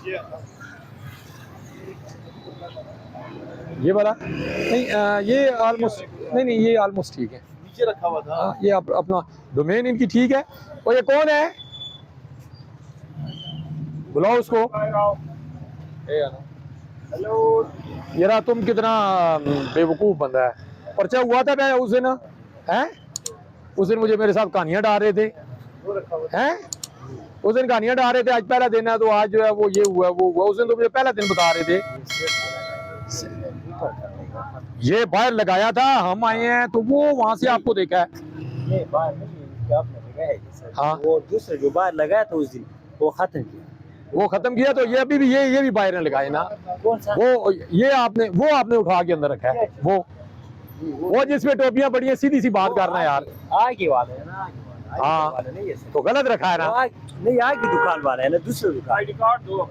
ये वाला नहीं, ये ऑलमोस्ट नहीं, ये ऑलमोस्ट ठीक है, नीचे रखा हुआ था। ये अपना डोमेन इनकी ठीक है। और ये कौन है, बुलाओ उसको। हेलो। यार तुम कितना बेवकूफ बंदा है। पर्चा हुआ था मैं उस दिन, हैं उस दिन मुझे मेरे साथ कहानियां डाल रहे थे, हैं उस दिन कहानियां डाल रहे थे, आज पहला दिन है तो आज जो है वो ये हुआ वो हुआ। उस दिन तो मुझे पहला दिन बता रहे थे। ये बाहर लगाया था, हम आए हैं तो वो वहां से आपको देखा है। नहीं बाहर नहीं, आपने लगाया है सर। हाँ वो दूसरे जो बाहर लगाया था उस दिन वो खत्म किया। वो खत्म किया तो ये अभी भी ये भी बाहर ने लगाए ना। कौन सा? वो ये आपने उठा के अंदर रखा है, वो जिसमें टोपियां पड़ी है। सीधी सी बात करना है यार। आगे वाला है ना, आगे वाला हाँ वाला नहीं है सर। तो गलत रखा है ना। नहीं आगे दुकान वाला है ना, दूसरे दुकान। आईडी कार्ड दो।